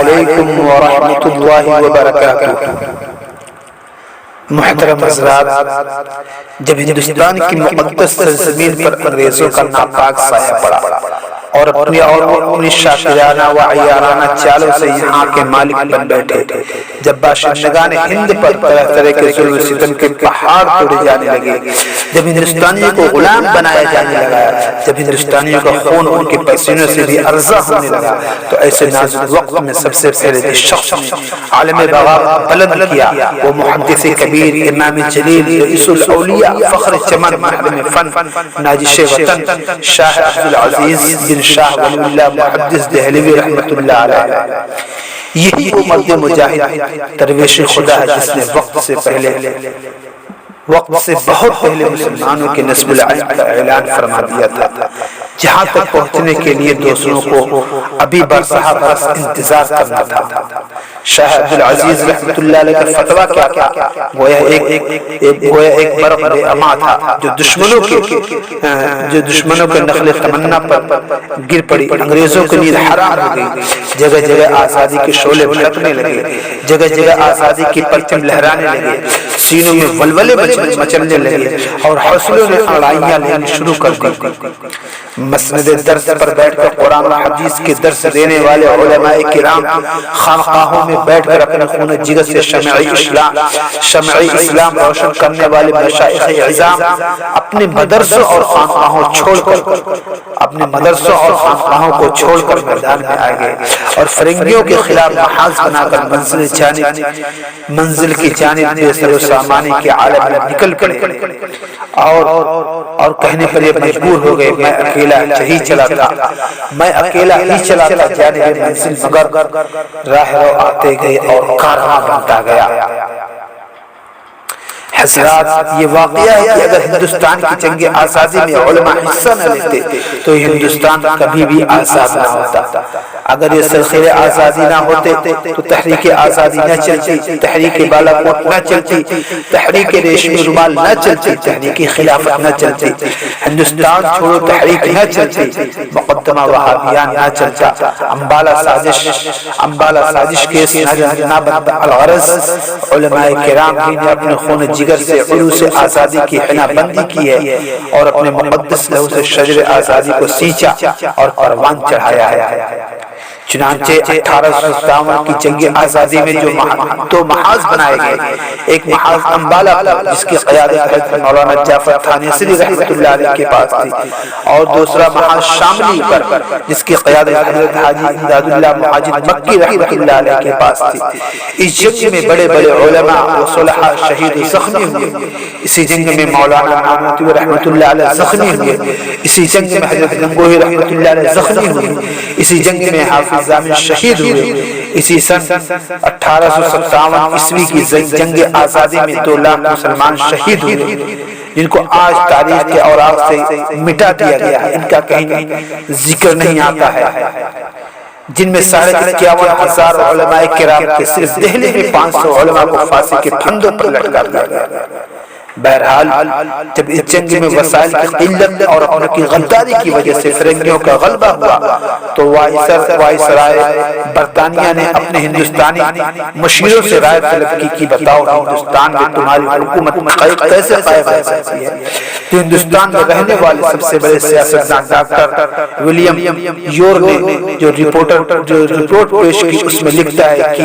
علیکم ورحمۃ اللہ وبرکاتہ۔ محترم حضرات، جب ہندوستان کی مقدس سرزمین پر انگریزوں کا ناپاک سایہ پڑا اور اپنی شاکرانہ و عیارانہ چالوں سے یہاں کے مالک بن بیٹھے، جب باشندگان ہند پر طرح طرح کے ظلم و ستم کے پہاڑ توڑے جانے لگے، جب ہندوستانیوں کو غلام بنایا جانے لگا، جب ہندوستانیوں کا خون ان کے پسینوں سے بھی ارزاں ہونے لگا، تو ایسے نازک وقت میں سب سے پہلے جس شخص نے عالم بغاوت بلند کیا وہ محدث کبیر، امام جلیل، رئیس الاولیاء، فخر چمن، محرم فن، ناجش وطن، شاہ عبدالعزیز بن شاہ ولی اللہ محدث دہلوی رحمۃ اللہ علیہ۔ یہی وہ مرد مجاہد درویش خدا ہے جس نے وقت سے بہت پہلے مسلمانوں کے نسب العلم کا اعلان فرما دیا تھا، جہاں تک پہنچنے کے لیے دوسروں کو ابھی برسہ برس انتظار کرنا تھا۔ شاہ عبدالعزیز رحمۃ اللہ علیہ کا فتویٰ کیا تھا؟ گویا ایک برق بے اما تھا جو دشمنوں کے نخل تمنا پر گر پڑی۔ انگریزوں کی نیند حرام ہو گئی، جگہ جگہ آزادی کے شعلے بھڑکنے لگے، جگہ جگہ آزادی کی پرچم لہرانے لگے، سینوں میں ولولے مچلنے لگے اور حوصلوں نے اڑائیاں لینا شروع کر دی۔ مسند درس پر بیٹھ کر قرآن و حدیث کے درس دینے والے علماء کرام خانقاہوں میں بیٹھ کر اپنے خون جگر سے شمع اسلام روشن کرنے والے مشائخ اعظام اپنے مدرسوں اور خانقاہوں کو چھوڑ کر میدان میں آ گئے اور فرنگیوں کے خلاف محاذ بنا کر منزل کی جانب بے سر و سامانی کے عالم میں نکل پڑے اور کہنے پر یہ مجبور ہو گئے، میں اکیلا ہی چلا تھا جانب منزل، مگر راہ رو آتے گئے اور کارواں بنتا گیا۔ حضرات، یہ واقعہ ہے کہ اگر ہندوستان کی جنگ آزادی میں علماء حصہ نہ لیتے تو یہ ہندوستان کبھی بھی آزاد نہ ہوتا۔ اگر یہ سلسلے آزادی نہ ہوتے تو تحریک آزادی نہ چلتی، تحریک بالا کوٹ نہ چلتی، تحریک ریشمی رومال نہ چلتی، تحریک خلافت نہ چلتی، ہندوستان چھوڑو تحریک نہ چلتی، مقدمہ وہابیان نہ چلتا، امبالہ سازش کیس نہ بنتا۔ الغرض علماء کرام نے اپنے خون جگر سے عروس آزادی کی حنا بندی کی ہے اور اپنے مقدس لہو سے شجر آزادی کو سینچا اور پروان چڑھایا ہے۔ چنانچہ 1857 کی جنگ آزادی میں جو دو محاذ بنائے گئے، ایک محاذ امبالہ پر جس کی قیادت حضرت مولانا جعفر تھانیسری رحمۃ اللہ علیہ کے پاس تھی، اور دوسرا محاذ شاملی پر جس کی قیادت حضرت حاجی امداد اللہ مہاجد مکی رحمۃ اللہ علیہ کے پاس تھی۔ اس جنگ میں بڑے بڑے علماء و صلحاء شہید و زخمی ہوئے۔ اسی جنگ میں مولانا نانوتوی رحمۃ اللہ علیہ زخمی ہوئے۔ اسی جنگ میں حضرت گنگوہی رحمۃ اللہ علیہ زخمی ہوئے۔ اسی جنگ میں حافظ زامن شہید ہوئے۔ اسی سن 1857 عیسوی کی جنگ آزادی میں 2 لاکھ مسلمان شہید ہوئے، جن کو آج تاریخ کے اوراق سے مٹا دیا گیا ہے، ان کا کہیں ذکر نہیں آتا ہے، جن میں 51,000 علماء کرام کے صرف دہلی میں 500 علماء کو پھانسی کے پھندوں پر لٹکا دیا گیا۔ بہرحال جب اس جنگ میں وسائل کی قلت اور اپنوں کی غداری کی وجہ سے فرنگیوں کا غلبہ ہوا تو وائسرائے برطانیہ نے اپنے ہندوستانی مشیروں سے رائے طلب کی بتاؤ ہندوستان میں تمہاری حکومت کیسے قائم رہ سکتی ہے؟ تو ہندوستان میں رہنے والے سب سے بڑے سیاستدان ڈاکٹر ولیم یور نے جو رپورٹ پیش کی اس میں لکھتا ہے کہ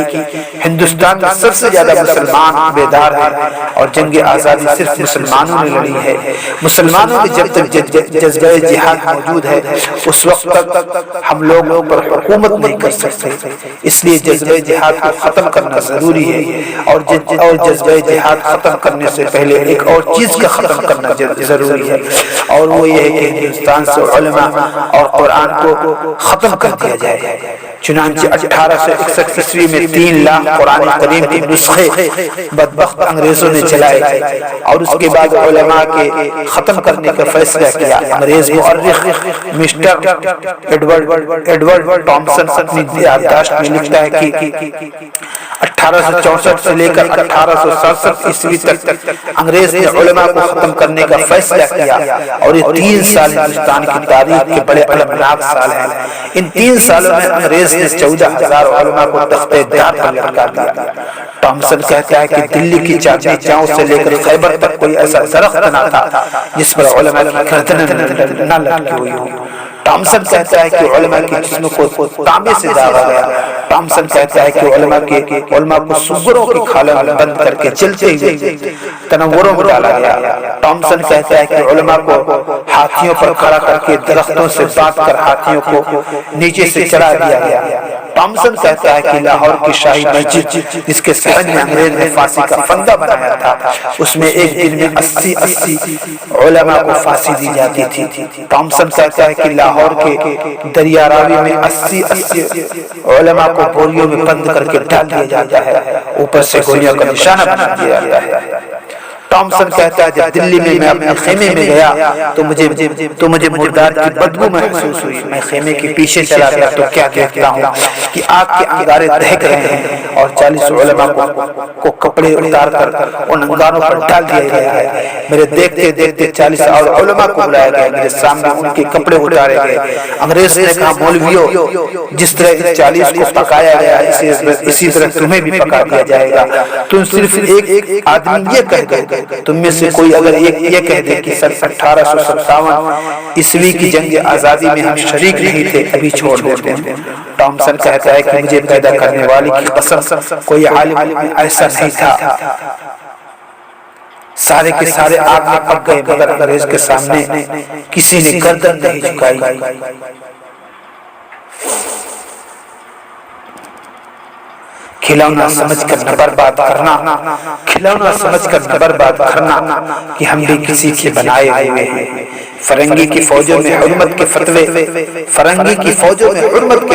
ہندوستان میں سب سے زیادہ مسلمان بیدار ہیں اور جنگ آزادی صرف مسلمانوں نے لڑی ہے۔ مسلمانوں میں جب تک جذبہ جہاد موجود ہے اس وقت تک ہم لوگوں پر حکومت نہیں کر سکتے، اس لیے جذبہ جہاد کو ختم کرنا ضروری ہے، اور جذبہ جہاد ختم کرنے سے پہلے ایک اور چیز کا ختم کرنا ضروری ہے، اور وہ یہ ہے کہ ہندوستان سے علماء اور قرآن کو ختم کر دیا جائے۔ چنانچہ 1861 عیسوی میں 3 لاکھ قرآن کریم کے نسخے بدبخت انگریزوں نے جلائے اور اس کے بعد علماء کے ختم کرنے کا فیصلہ کیا۔ انگریز مورخ مسٹر ایڈورڈ ٹامسن اپنی یادداشت میں لکھتا ہے کہ 1864 سے لے کر 1867 عیسوی تک انگریز نے علماء کو ختم کرنے کا فیصلہ کیا، اور یہ 3 سال ہندوستان کی تاریخ کے بڑے المناک سال ہیں۔ ان 3 سالوں میں انگریز نے 14,000 علماء کو تختے دار پر لٹکا دیا۔ ٹامسن کہتا ہے کہ دلی کی چاچی چاؤں سے لے کر خیبر تک کوئی ایسا درخت نہ تھا جس پر علماء کی گردنیں نہ لٹکی ہوئی ہوں۔ ٹامسن کہتا ہے کہ علماء کے جسم کو تانبے سے داغا گیا۔ ٹامسن کہتا ہے کہ علماء کو سوروں کی کھالوں میں بند کر کے جلتے ہوئے تنوروں میں ڈالا گیا۔ ٹامسن کہتا ہے کہ علماء کو ہاتھیوں پر کھڑا کر کے درختوں سے باندھ کر ہاتھیوں کو نیچے سے چڑھا دیا گیا۔ ٹامسن کہتا ہے کہ لاہور کی شاہی مسجد جس کے صحن میں انگریز نے پھانسی کا پھندا بنایا تھا، اس میں ایک دن میں 80 علماء کو پھانسی دی جاتی تھی۔ ٹامسن کہتا ہے کہ لاہور کے دریا راوی میں 80 علماء کو بوریوں میں بند کر کے ڈال دیا جاتا ہے، اوپر سے گولیوں کا نشانہ بنا دیا جاتا ہے۔ ٹامسن کہتا ہے جب دلی میں میں اپنے خیمے میں گیا تو مجھے مردار کی بدبو محسوس ہوئی۔ میں خیمے کے پیچھے چلا گیا تو کیا دیکھتا ہوں کہ آگ کے انگارے دہک رہے ہیں اور 40 علماء کو کپڑے اتار کر ان انگاروں پر ڈال دیا گیا ہے۔ میرے دیکھتے دیکھتے 40 اور علماء کو بلایا گیا، میرے سامنے ان کے کپڑے اتارے گئے۔ انگریز نے کہا مولویوں، جس طرح اس 40 کو پکایا گیا اسی طرح تمہیں بھی پکا دیا جائے گا۔ تم صرف ایک آدمی یہ کہہ دو، تم میں سے کوئی اگر یہ کہہ دے کہ سن 1857 عیسوی کی جنگ آزادی میں ہم شریک نہیں تھے، ابھی چھوڑ دیتے ہیں۔ ٹامسن کہتا ہے کہ مجھے پیدا کرنے والی کی قسم کوئی عالم ایسا نہیں تھا، سارے کے سارے آگ میں پک گئے مگر انگریز کے سامنے کسی نے گردن نہیں جھکائی۔ کھلونا سمجھ کر نہ برباد کرنا، کھلونا سمجھ کر نہ برباد کرنا کہ ہم بھی کسی کے بنائے ہوئے ہیں۔ فرنگی کی فوجوں میں حرمت کے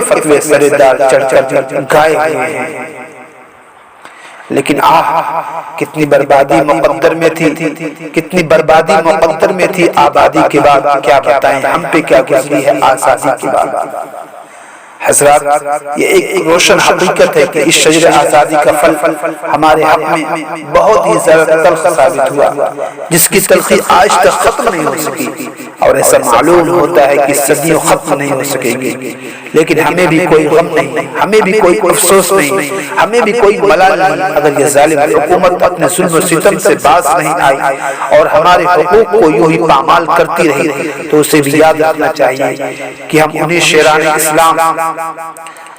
فتوے سرے دار چڑھ کر گائے ہوئے ہیں، لیکن کتنی بربادی مقدر میں تھی، کتنی بربادی مقدر میں تھی آبادی کے بعد، کیا بتائیں ہم پہ کیا گزری ہے آزادی کے بعد۔ حضرات، یہ ایک روشن حقیقت ہے کہ اس شجر آزادی کا پھل ہمارے حق میں بہت ہی زیادہ تلخ ثابت ہوا، جس کی تلخی آج تک ختم نہیں ہو سکی، اور ایسا معلوم ہوتا ہے کہ صدیوں ختم نہیں ہو سکے گی۔ لیکن ہمیں بھی کوئی غم نہیں، ہمیں بھی کوئی افسوس نہیں، ہمیں بھی کوئی ملال نہیں اگر یہ ظالم حکومت اپنے ظلم و ستم سے باز نہیں آئی اور ہمارے حقوق کو یوں ہی پامال کرتی رہی، تو اسے بھی یاد رکھنا چاہیے کہ ہم انہیں شیران اسلام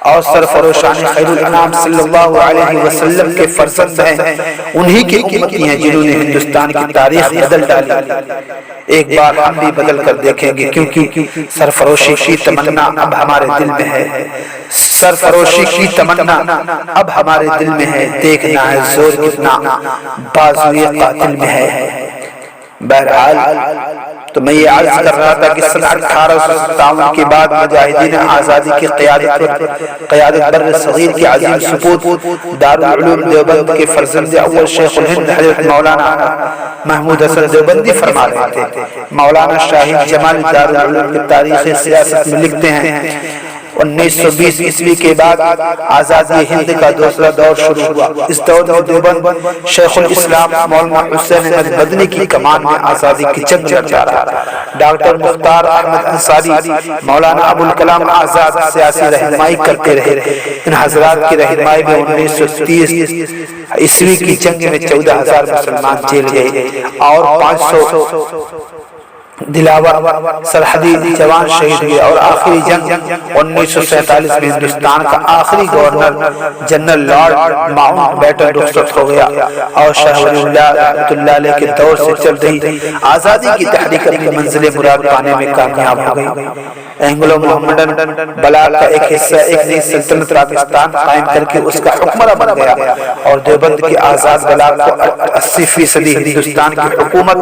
اور سرفروشان خیر الانام صلی اللہ علیہ وسلم کے فرزند ہیں، انہی کی امتی ہیں جنہوں نے ہندوستان کی تاریخ بدل ڈالی۔ ایک بار ہم بھی بدل کر دیکھیں گے، کیونکہ سرفروشی کی تمنا اب ہمارے دل میں ہے، سرفروشی کی تمنا اب ہمارے دل میں ہے، دیکھنا ہے زور کتنا بازوئے قاتل میں ہے۔ بہرحال تو میں یہ عرض کر رہا تھا کہ سن 1857 کے بعد مجاہدین آزادی کی قیادت بر صغیر کی عظیم سپوت دارالعلوم دیوبند کے فرزند اول شیخ الہند حضرت مولانا محمود حسن دیوبندی فرما رہے تھے۔ مولانا شاہد جمال دارالعلوم کی تاریخ سیاست میں لکھتے ہیں 1920 عیسوی کے بعد آزادی ہند کا دوسرا دور شروع ہوا۔ اس دور میں دیوبند شیخ الاسلام مولانا حسین احمد مدنی کی کمان میں آزادی کی جنگ لڑا رہا تھا۔ ڈاکٹر مختار احمد انصاری، مولانا ابوالکلام آزاد سیاسی رہنمائی کرتے رہے۔ ان حضرات کی رہنمائی میں 1930 عیسوی کی جنگ میں 14,000 مسلمان جیل گئے اور 500 دلاور سرحدی جوان شہید ہوئے، اور آخری جنگ 1947 میں ہندوستان کا آخری governor general Lord Mountbatten رخصت ہو گیا، اور شاہ ولی اللہ رحمۃ اللہ علیہ کے دور سے چل رہی آزادی کی تحریک اپنی منزل مراد پانے میں کامیاب ہو گئی۔ اینگلو محمڈن بلاک کا ایک حصہ ایک نئی سلطنت پاکستان قائم کر کے اس کا حکمراں بن گیا، اور دیوبند کے آزاد بلاک کو 80% ہندوستان کی حکومت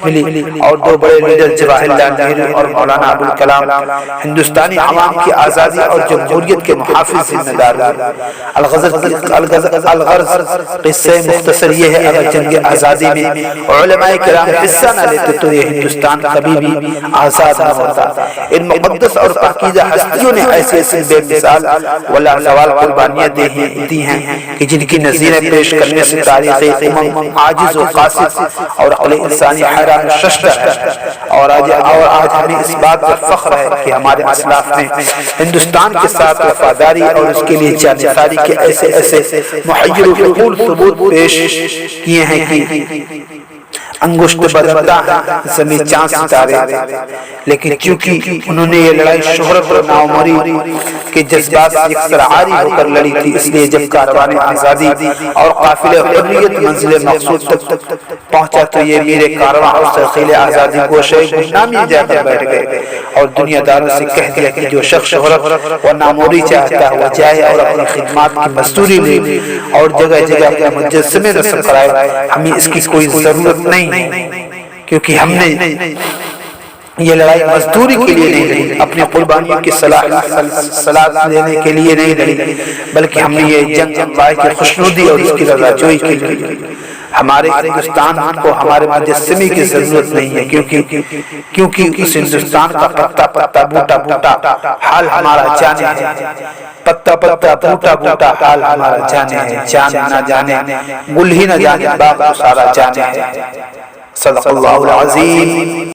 ملی، اور دو بڑے لیڈر جواہر لال نہرو اور مولانا ابوالکلام ہندوستانی عوام کی آزادی اور جمہوریت کے محافظ ذمہ دار ہوئے۔ الغرض قصہ مختصر یہ ہے، اگر جنگ آزادی میں علماء کرام حصہ نہ لیتے تو یہ ہندوستان کبھی بھی آزاد نہ ہوتا۔ ان مقدس اور پاکیزہ ہستیوں نے ایسے ایسے بے مثال ولا زوال قربانیاں دی ہیں کہ جن کی نظیریں پیش کرنے سے تاریخ عاجز و قاصر اور عقل انسانی حیران ششدر ہے۔ اور آج ہمیں اس بات پر فخر ہے کہ ہمارے اسلاف نے ہندوستان کے ساتھ وفاداری اور اس کے لیے جانساری کے ایسے ایسے محیر العقول ثبوت پیش کیے ہیں کہ انگشت بدلتا ہے زمین چاند ستارے، لیکن چونکہ انہوں نے یہ لڑائی شہرت اور ناموری کے جذبات سے یکسر عاری ہو کر لڑی تھی، اس لیے جب کاروان آزادی اور قافلہ حریت منزل مقصود تک پہنچا تو یہ میرے کارواں اور سرخیل آزادی کو شیخ نامی جا کر بیٹھ گئے اور دنیا داروں سے کہہ دیا کہ جو شخص شہرت و ناموری چاہتا ہے وہ جائے اور اپنی خدمات کی مزدوری لے اور جگہ جگہ اپنے مجسمے نصب کرائے، ہمیں اس کی کوئی ضرورت نہیں، کیونکہ ہم نے یہ لڑائی مزدوری کے لیے نہیں لڑی، اپنی قربانیوں کی صلاح دینے کے لیے نہیں لڑی، بلکہ ہم نے یہ جنگ اللہ کی خوشنودی اور اس کی رضا جوئی کے لیے لڑی۔ ہمارے ہندوستان کو ہمارے مجسمے کی ضرورت نہیں ہے، کیونکہ اس ہندوستان کا پتا پتا بوٹا بوٹا حال ہمارا جانے ہے، پتا پتا بوٹا بوٹا حال ہمارا جانے ہے، جان نہ جانے گل ہی نہ جانے باغ سارا جانے ہے۔ صدق اللہ العظیم۔